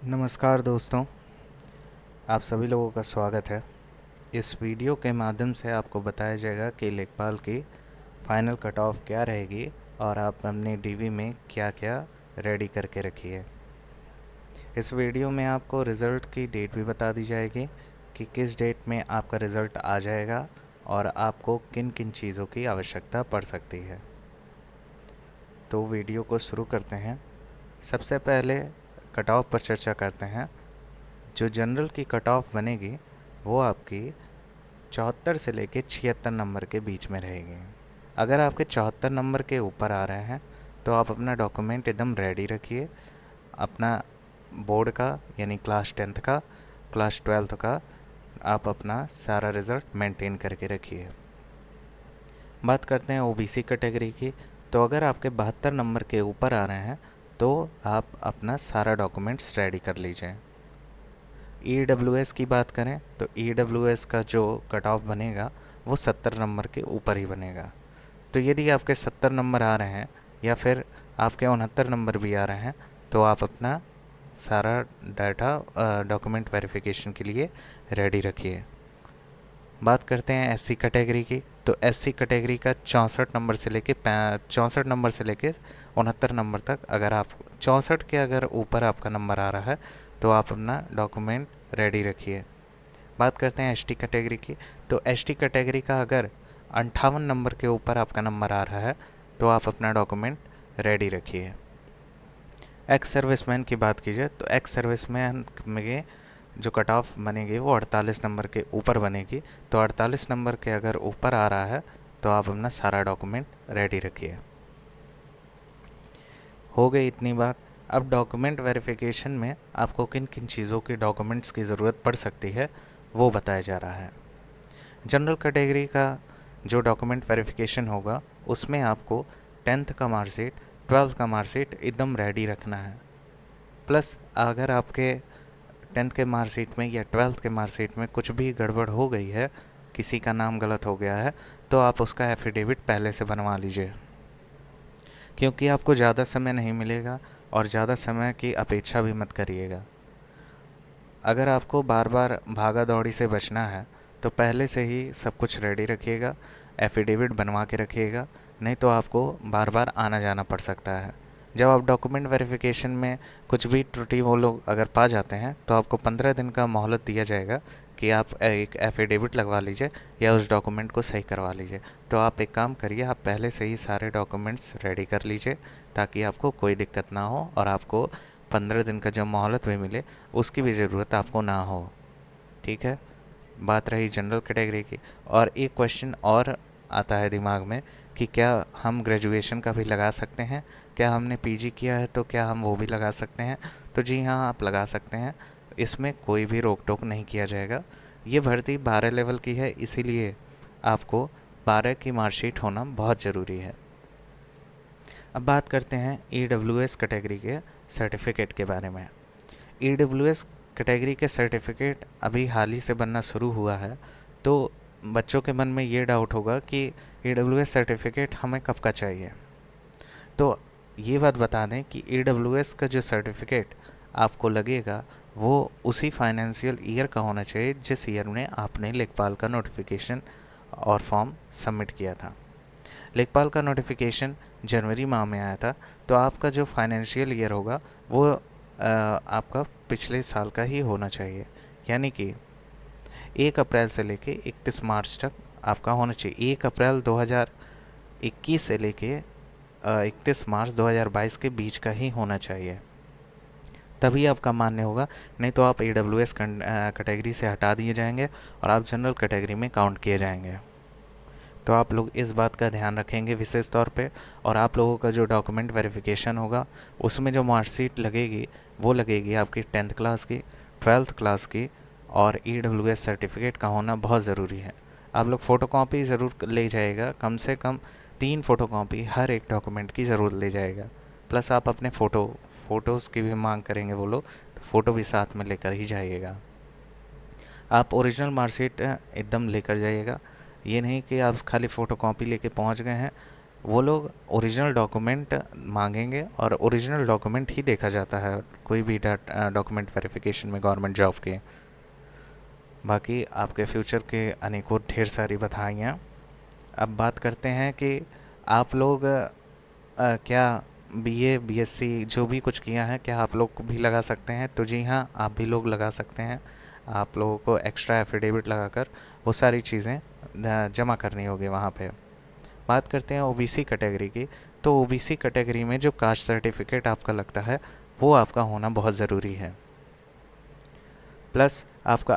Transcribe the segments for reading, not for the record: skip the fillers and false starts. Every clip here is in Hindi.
नमस्कार दोस्तों, आप सभी लोगों का स्वागत है। इस वीडियो के माध्यम से आपको बताया जाएगा कि लेखपाल की फाइनल कट ऑफ क्या रहेगी और आप अपने डीवी में क्या क्या रेडी करके रखी है। इस वीडियो में आपको रिज़ल्ट की डेट भी बता दी जाएगी कि किस डेट में आपका रिज़ल्ट आ जाएगा और आपको किन किन चीज़ों की आवश्यकता पड़ सकती है। तो वीडियो को शुरू करते हैं। सबसे पहले कट ऑफ पर चर्चा करते हैं। जो जनरल की कट ऑफ बनेगी वो आपकी 74 से लेके 76 नंबर के बीच में रहेगी। अगर आपके 74 नंबर के ऊपर आ रहे हैं तो आप अपना डॉक्यूमेंट एकदम रेडी रखिए। अपना बोर्ड का यानी क्लास 10th का, क्लास 12th का आप अपना सारा रिज़ल्ट मेंटेन करके रखिए। बात करते हैं ओबीसी कैटेगरी की। तो अगर आपके 72 नंबर के ऊपर आ रहे हैं तो आप अपना सारा डॉक्यूमेंट्स रेडी कर लीजिए। EWS की बात करें तो EWS का जो कट ऑफ बनेगा वो 70 नंबर के ऊपर ही बनेगा। तो यदि आपके 70 नंबर आ रहे हैं या फिर आपके 69 नंबर भी आ रहे हैं तो आप अपना सारा डाटा डॉक्यूमेंट वेरिफिकेशन के लिए रेडी रखिए। बात करते हैं एससी कैटेगरी की। तो एससी कैटेगरी का 64 नंबर से लेके 69 नंबर तक, अगर आप 64 के अगर ऊपर आपका नंबर आ रहा है तो आप अपना डॉक्यूमेंट रेडी रखिए। बात करते हैं एसटी कैटेगरी की। तो एसटी कैटेगरी का अगर 58 नंबर के ऊपर आपका नंबर आ रहा है तो आप अपना डॉक्यूमेंट रेडी रखिए। एक्स सर्विसमैन की बात कीजिए तो एक्स सर्विसमैन में जो कट ऑफ बनेगी वो 48 नंबर के ऊपर बनेगी। तो 48 नंबर के अगर ऊपर आ रहा है तो आप अपना सारा डॉक्यूमेंट रेडी रखिए। हो गई इतनी बात। अब डॉक्यूमेंट वेरिफिकेशन में आपको किन किन चीज़ों की डॉक्यूमेंट्स की ज़रूरत पड़ सकती है वो बताया जा रहा है। जनरल कैटेगरी का जो डॉक्यूमेंट वेरिफिकेशन होगा उसमें आपको 10th का मार्कशीट, 12th का मार्कशीट एकदम रेडी रखना है। प्लस अगर आपके 10th के मार्कशीट में या 12th के मार्कशीट में कुछ भी गड़बड़ हो गई है, किसी का नाम गलत हो गया है, तो आप उसका एफिडेविट पहले से बनवा लीजिए, क्योंकि आपको ज़्यादा समय नहीं मिलेगा और ज़्यादा समय की अपेक्षा भी मत करिएगा। अगर आपको बार बार भागा दौड़ी से बचना है तो पहले से ही सब कुछ रेडी रखिएगा, एफिडेविट बनवा के रखिएगा, नहीं तो आपको बार बार आना जाना पड़ सकता है। जब आप डॉक्यूमेंट वेरिफिकेशन में कुछ भी त्रुटि वो लोग अगर पा जाते हैं तो आपको 15 दिन का मोहलत दिया जाएगा कि आप एक एफिडेविट लगवा लीजिए या उस डॉक्यूमेंट को सही करवा लीजिए। तो आप एक काम करिए, आप पहले से ही सारे डॉक्यूमेंट्स रेडी कर लीजिए ताकि आपको कोई दिक्कत ना हो और आपको 15 दिन का जो मोहलत भी मिले उसकी भी ज़रूरत आपको ना हो। ठीक है, बात रही जनरल कैटेगरी की। और एक क्वेश्चन और आता है दिमाग में कि क्या हम ग्रेजुएशन का भी लगा सकते हैं, क्या हमने पीजी किया है तो क्या हम वो भी लगा सकते हैं। तो जी हाँ, आप लगा सकते हैं, इसमें कोई भी रोक टोक नहीं किया जाएगा। ये भर्ती 12 लेवल की है, इसीलिए आपको 12 की मार्कशीट होना बहुत ज़रूरी है। अब बात करते हैं EWS कैटेगरी के सर्टिफिकेट के बारे में। EWS कैटेगरी के सर्टिफिकेट अभी हाल ही से बनना शुरू हुआ है, तो बच्चों के मन में ये डाउट होगा कि EWS सर्टिफिकेट हमें कब का चाहिए। तो ये बात बता दें कि EWS का जो सर्टिफिकेट आपको लगेगा वो उसी फाइनेंशियल ईयर का होना चाहिए जिस ईयर में आपने लेखपाल का नोटिफिकेशन और फॉर्म सबमिट किया था। लेखपाल का नोटिफिकेशन जनवरी माह में आया था, तो आपका जो फाइनेंशियल ईयर होगा वो आपका पिछले साल का ही होना चाहिए, यानी कि 1 अप्रैल से लेके 31 मार्च तक आपका होना चाहिए। 1 अप्रैल 2021 से लेके 31 मार्च 2022 के बीच का ही होना चाहिए, तभी आपका मान्य होगा। नहीं तो आप EWS कैटेगरी से हटा दिए जाएंगे और आप जनरल कैटेगरी में काउंट किए जाएंगे। तो आप लोग इस बात का ध्यान रखेंगे विशेष तौर पे। और आप लोगों का जो डॉक्यूमेंट वेरिफिकेशन होगा उसमें जो मार्कशीट लगेगी वो लगेगी आपकी 10th क्लास की, 12th क्लास की, और EWS सर्टिफिकेट का होना बहुत ज़रूरी है। आप लोग फ़ोटोकॉपी ज़रूर ले जाइएगा, कम से कम 3 फ़ोटोकॉपी हर एक डॉक्यूमेंट की ज़रूर ले जाएगा। प्लस आप अपने फ़ोटोज़ की भी मांग करेंगे वो लोग, तो फ़ोटो भी साथ में लेकर ही जाइएगा। आप ओरिजिनल मार्कशीट एकदम लेकर जाइएगा, ये नहीं कि आप खाली फ़ोटोकॉपी लेके पहुंच गए हैं वो लोग ओरिजिनल डॉक्यूमेंट मांगेंगे और ओरिजिनल डॉक्यूमेंट ही देखा जाता है कोई भी डॉक्यूमेंट वेरिफिकेशन में गवर्नमेंट जॉब के। बाकी आपके फ्यूचर के अनेकों ढेर सारी बधाइयाँ। अब बात करते हैं कि आप लोग क्या बीए बीएससी जो भी कुछ किया है क्या आप लोग भी लगा सकते हैं? तो जी हाँ, आप भी लोग लगा सकते हैं। आप लोगों को एक्स्ट्रा एफिडेविट लगाकर वो सारी चीज़ें जमा करनी होगी वहाँ पे। बात करते हैं ओबीसी कैटेगरी की। तो ओबीसी कैटेगरी में जो कास्ट सर्टिफिकेट आपका लगता है वो आपका होना बहुत ज़रूरी है। प्लस आपका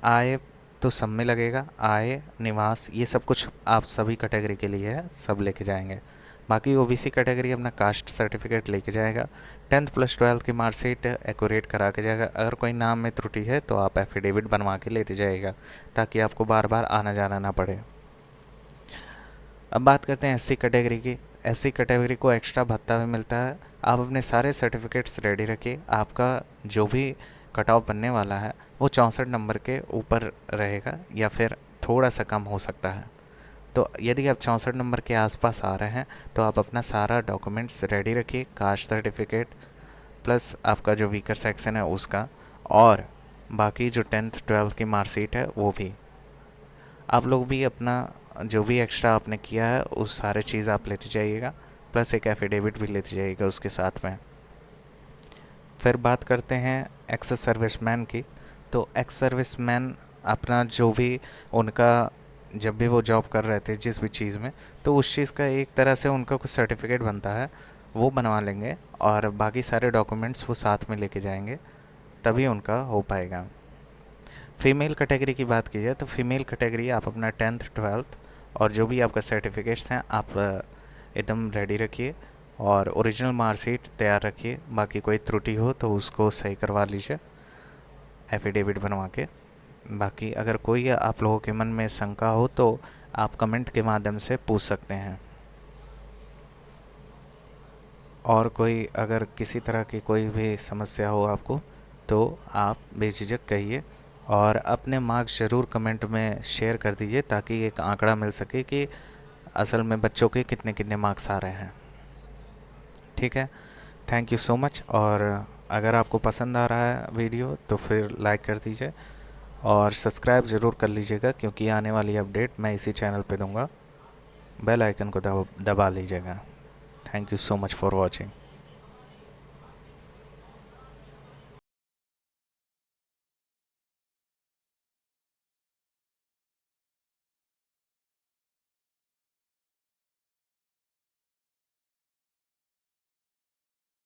आय तो सब में लगेगा, आय निवास ये सब कुछ आप सभी कैटेगरी के लिए है, सब लेके जाएंगे। बाकी ओबीसी कैटेगरी अपना कास्ट सर्टिफिकेट लेके जाएगा, 10th प्लस 12th की मार्कशीट एक्यूरेट करा के जाएगा। अगर कोई नाम में त्रुटि है तो आप एफिडेविट बनवा के लेते जाएगा ताकि आपको बार बार आना जाना ना पड़े। अब बात करते हैं एससी कैटेगरी की। एससी कैटेगरी को एक्स्ट्रा भत्ता भी मिलता है। आप अपने सारे सर्टिफिकेट्स रेडी रखिए। आपका जो भी कट ऑफ बनने वाला है वो 64 नंबर के ऊपर रहेगा या फिर थोड़ा सा कम हो सकता है। तो यदि आप 64 नंबर के आसपास आ रहे हैं तो आप अपना सारा डॉक्यूमेंट्स रेडी रखिए, कास्ट सर्टिफिकेट प्लस आपका जो वीकर सेक्शन है उसका, और बाकी जो 10th 12th की मार्कशीट है वो भी। आप लोग भी अपना जो भी एक्स्ट्रा आपने किया है उस सारे चीज़ आप लेते जाइएगा, प्लस एक एफिडेविट भी लेते जाइएगा उसके साथ में। फिर बात करते हैं एक्स सर्विसमैन की। तो एक्स सर्विसमैन अपना जो भी उनका जब भी वो जॉब कर रहे थे जिस भी चीज़ में, तो उस चीज़ का एक तरह से उनका कुछ सर्टिफिकेट बनता है वो बनवा लेंगे और बाकी सारे डॉक्यूमेंट्स वो साथ में लेके जाएंगे, तभी उनका हो पाएगा। फीमेल कैटेगरी की बात की जाए तो फीमेल कैटेगरी आप अपना 10th 12th और जो भी आपका सर्टिफिकेट्स हैं आप एकदम रेडी रखिए और ओरिजिनल मार्कशीट तैयार रखिए। बाकी कोई त्रुटि हो तो उसको सही करवा लीजिए एफिडेविट बनवा के। बाकी अगर कोई आप लोगों के मन में शंका हो तो आप कमेंट के माध्यम से पूछ सकते हैं। और कोई अगर किसी तरह की कोई भी समस्या हो आपको तो आप बेझिझक कहिए और अपने मार्क्स ज़रूर कमेंट में शेयर कर दीजिए ताकि एक आंकड़ा मिल सके कि असल में बच्चों के कितने कितने मार्क्स आ रहे हैं। ठीक है, थैंक यू सो मच। और अगर आपको पसंद आ रहा है वीडियो तो फिर लाइक कर दीजिए और सब्सक्राइब ज़रूर कर लीजिएगा क्योंकि आने वाली अपडेट मैं इसी चैनल पे दूंगा। बेल आइकन को दबा लीजिएगा। Thank you so much for watching.